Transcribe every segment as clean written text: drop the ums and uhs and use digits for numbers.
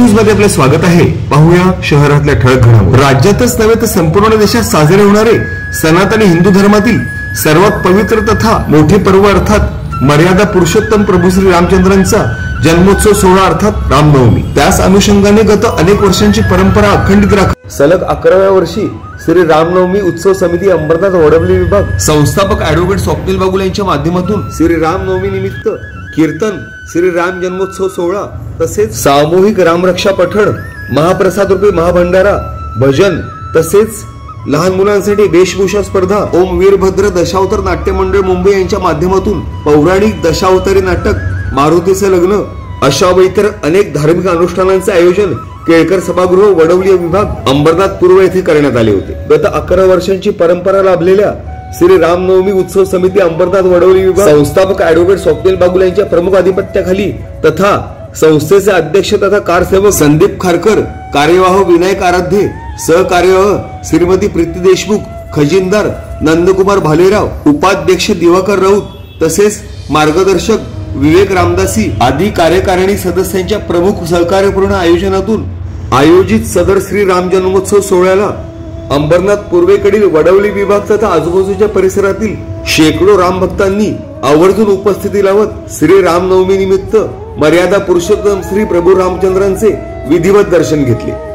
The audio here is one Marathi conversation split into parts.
न्यूज मध्ये आपले स्वागत आहे। पाहूया शहरातल्या ठळक घडामोडी। राज्यातच नव्हे तर संपूर्ण देशात साजरे होणारे सनातनी हिंदू धर्मातील सर्वात पवित्र तथा मोठे पर्व अर्थात मर्यादा पुरुषोत्तम प्रभू श्री रामचंद्रांचा जन्मोत्सव सोहळा अर्थात रामनवमी। त्याच अनुषंगाने गत अनेक वर्षांची परंपरा अखंडित राखत सलग 11व्या वर्षी श्री रामनवमी उत्सव समिती अंबरनाथ वडवली विभाग संस्थापक ॲडव्होकेट स्वप्नील बागुल यांच्या माध्यमातून श्री रामनवमी निमित्त कीर्तन, श्री राम जन्मोत्सव सोहळा तसेच सामूहिक रामरक्षा पठण, महाप्रसाद रूपी महाभंडारा, भजन तसेच लहान मुलांसाठी वेशभूषा स्पर्धा, ओम वीरभद्र दशावतार नाट्य मंडळ मुंबई यांच्या माध्यमातून पौराणिक दशावतारी नाटक, मारुतीचे लग्न अशा व इतर अनेक धार्मिक अनुष्ठानांचे आयोजन केळकर सभागृह वडवली विभाग अंबरनाथ पूर्व येथे करण्यात आले होते। गत 11 वर्षांची परंपरा लाभलेल्या श्री रामनवमी उत्सव समिती अंबरनाथ वडवली विभाग संस्थापक ॲडव्होकेट स्वप्नील बागुल यांच्या प्रमुख अधिपत्याखाली तथा संस्थेचे अध्यक्ष तथा कारसेवक संदीप खारकर, कार्यवाह विनायक आराध्य, सहकार्यवाह श्रीमती प्रीती देशमुख, खजिनदार नंदकुमार भालेराव, उपाध्यक्ष दिवाकर राऊत तसेच मार्गदर्शक विवेक रामदासी आदी कार्यकारिणी सदस्यांच्या प्रमुख सहकार्यपूर्ण आयोजनातून आयोजित सदर श्री राम जन्मोत्सव सोहळ्याला अंबरनाथ पूर्वेकडील वडवली विभाग तथा आजूबाजूच्या परिसरातील शेकडो राम भक्तांनी आवर्जून उपस्थिती लावत श्री रामनवमी निमित्त मर्यादा पुरुषोत्तम श्री प्रभू रामचंद्रांचे विधिवत दर्शन घेतले।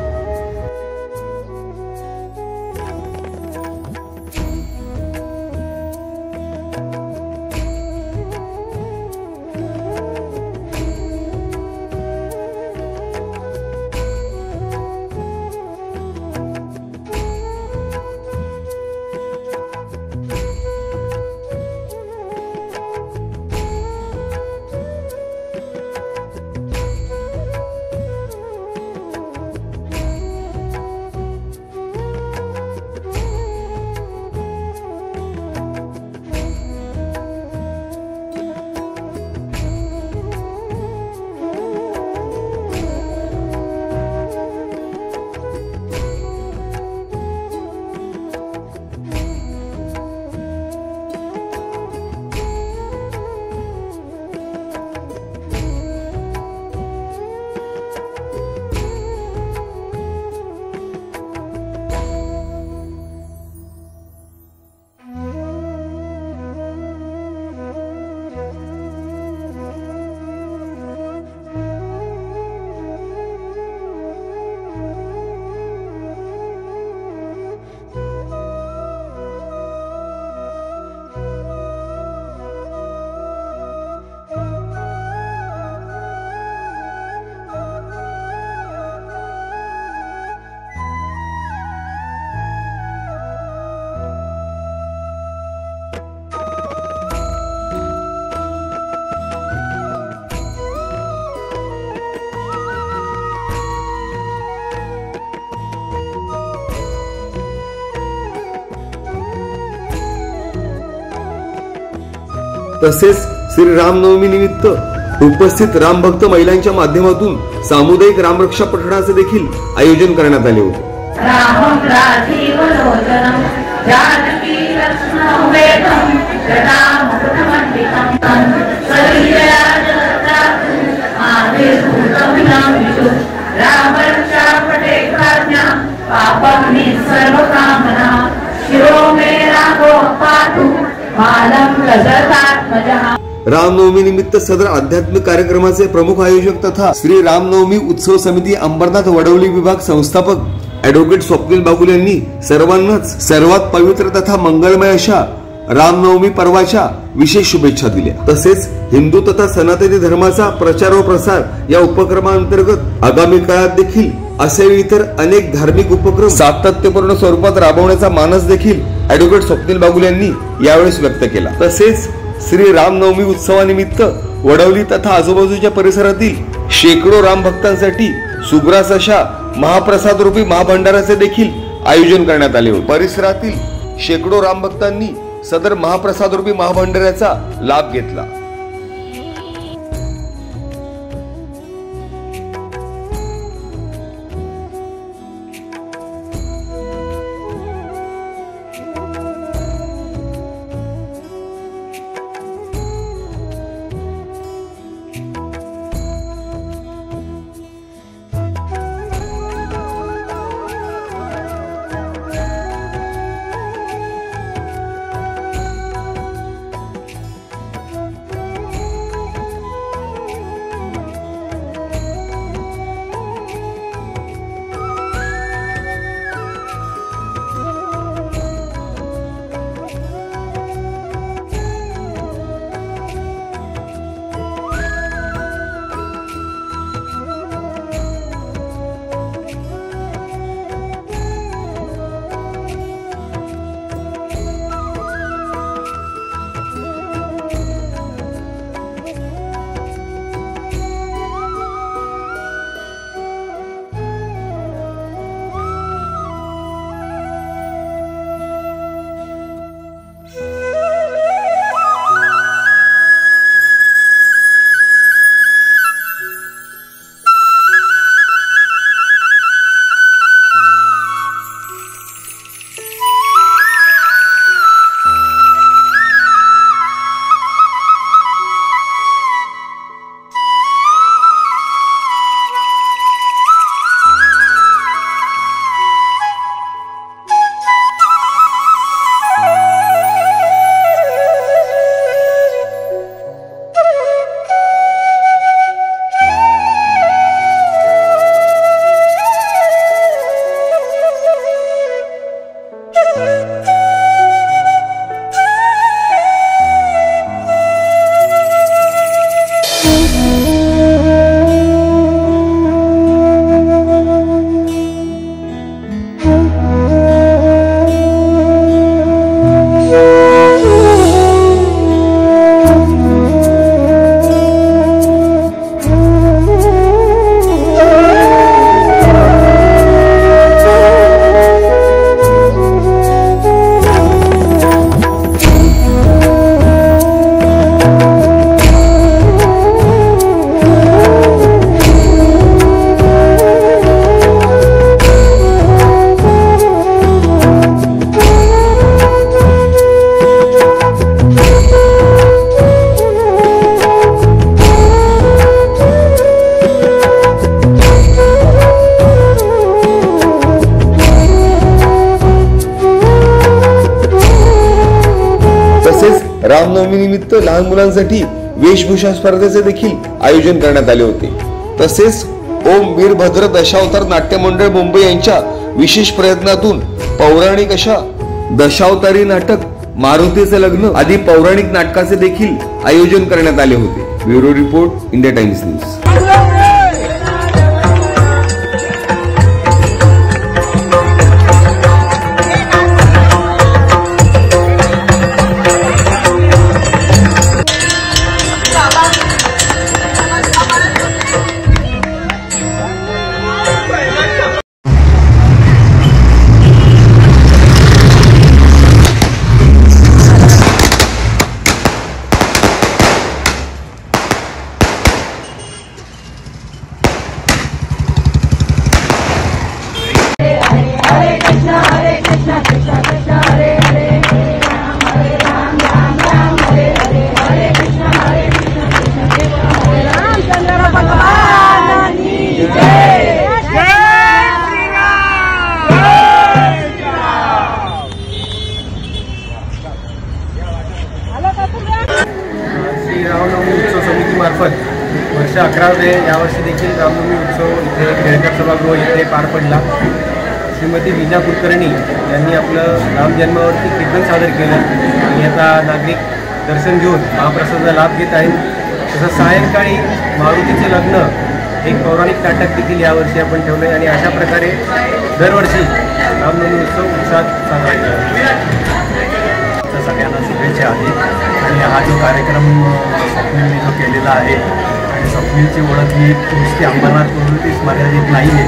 तसेच श्री रामनवमी निमित्त उपस्थित राम भक्त महिलांच्या माध्यमातून सामुदायिक रामरक्षा पठणाचे देखील आयोजन करण्यात आले होते। रामनवमी निमित्त सदर आध्यात्मिक कार्यक्रमाचे प्रमुख आयोजक तथा श्री रामनवमी उत्सव समिती अंबरनाथ वडवली विभाग संस्थापक ॲडव्होकेट स्वप्नील बागुल यांनी सर्वांनाच सर्वात पवित्र तथा मंगलमय अशा रामनवमी पर्वाच्या विशेष शुभेच्छा दिल्या। तसेच हिंदू तथा सनातनी धर्माचा प्रचार व प्रसार या उपक्रमांतर्गत आगामी काळात देखील असे इतर अनेक धार्मिक उपक्रम सातत्यपूर्ण स्वरूपात राबवण्याचा मानस देखील ॲडव्होकेट स्वप्नील बागुल यांनी यावेळेस व्यक्त केला। तसेच श्री रामनवमी उत्सवानिमित्त वडवली तथा आजूबाजूच्या परिसरातील शेकडो राम भक्तांसाठी सुग्रास अशा महाप्रसाद रूपी महाभंडाराचे देखील आयोजन करण्यात आले होते। परिसरातील शेकडो राम भक्तांनी सदर महाप्रसाद रूपी महाभंडाऱ्याचा लाभ घेतला। रामनवमी निमित्त लहान मुलांसाठी वेशभूषा स्पर्धेचे देखील आयोजन करण्यात आले होते। तसेच ओम वीरभद्र दशावतार नाट्य मंडळ मुंबई यांच्या विशेष प्रयत्नातून पौराणिक अशा दशावतारी नाटक मारुतीचे लग्न आदी पौराणिक नाटकाचे देखील आयोजन करण्यात आले होते। Bureau report, India Times news. Ramnavami उत्सव समितीमार्फत वर्ष 11वे यावर्षी देखील रामनवमी उत्सव इथे केळकर सभागृह इथे पार पडला। श्रीमती वीणा कुलकर्णी यांनी आपलं राम जन्मावरती कीर्तन सादर केलं आणि आता नागरिक दर्शन घेऊन महाप्रसादाचा लाभ घेत आहेत। तसं सायंकाळी मारुतीचे लग्न एक पौराणिक नाटक देखील यावर्षी आपण ठेवलं आहे आणि अशा प्रकारे दरवर्षी रामनवमी उत्सव उत्साहात साजरा केला। सगळ्यांना शुभेच्छा आहेत आणि हा जो कार्यक्रम स्वप्नीलने जो केलेला आहे आणि स्वप्नीलची ओळख ही नुसती अंबरनाथवरूनच मर्यादित नाही आहे,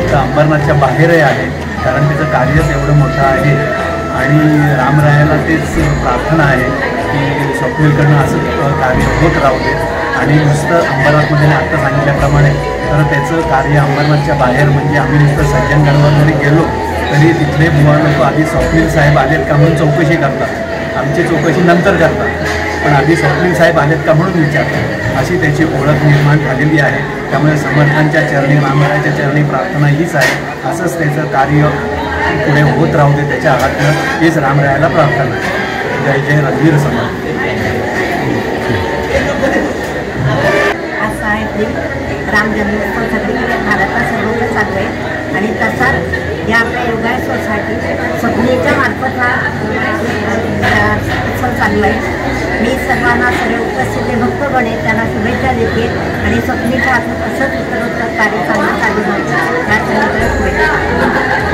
तर अंबरनाथच्या बाहेरही आहे, कारण त्याचं कार्यच एवढं मोठं आहे। आणि रामरायाला तेच प्रार्थना आहे की स्वप्नीलकडनं असं कार्य होत राहू दे आणि नुसतं अंबरनाथमध्ये आत्ता सांगितल्याप्रमाणे तर त्याचं कार्य अंबरनाथच्या बाहेर म्हणजे आम्ही नुसतं सज्जनगडवर जरी गेलो तरी तिथले बुवा लोक आधी स्वप्नील साहेब आलेत का म्हणून चौकशी करतात, आमची चौकशी नंतर करतात, पण आधी स्वप्नील साहेब आलेत का म्हणून विचारतात। अशी त्याची ओळख निर्माण झालेली आहे। त्यामुळे समर्थांच्या चरणी रामरायाच्या चरणी प्रार्थना हीच आहे, असंच त्याचं कार्य पुढे होत राहू दे त्याच्या हातनं, हीच रामरायाला प्रार्थना आहे। जय जय रणवीर समर्थ। असा आहे राम जन्मोत्सव सगळीकडे भारतात सर्वत्र चालू आहे आणि तसाच या आपल्या योगाय सोसायटी स्वप्नीच्या मार्फत हा उत्सव चालू आहे। मी सर्वांना सर्व उपस्थित भक्तगण आहेत त्यांना शुभेच्छा देते आणि स्वप्नीच्या हातात असंच उत्तरोत्तर कार्य चांगलं चालू आहे या सगळीकडे शुभेच्छा।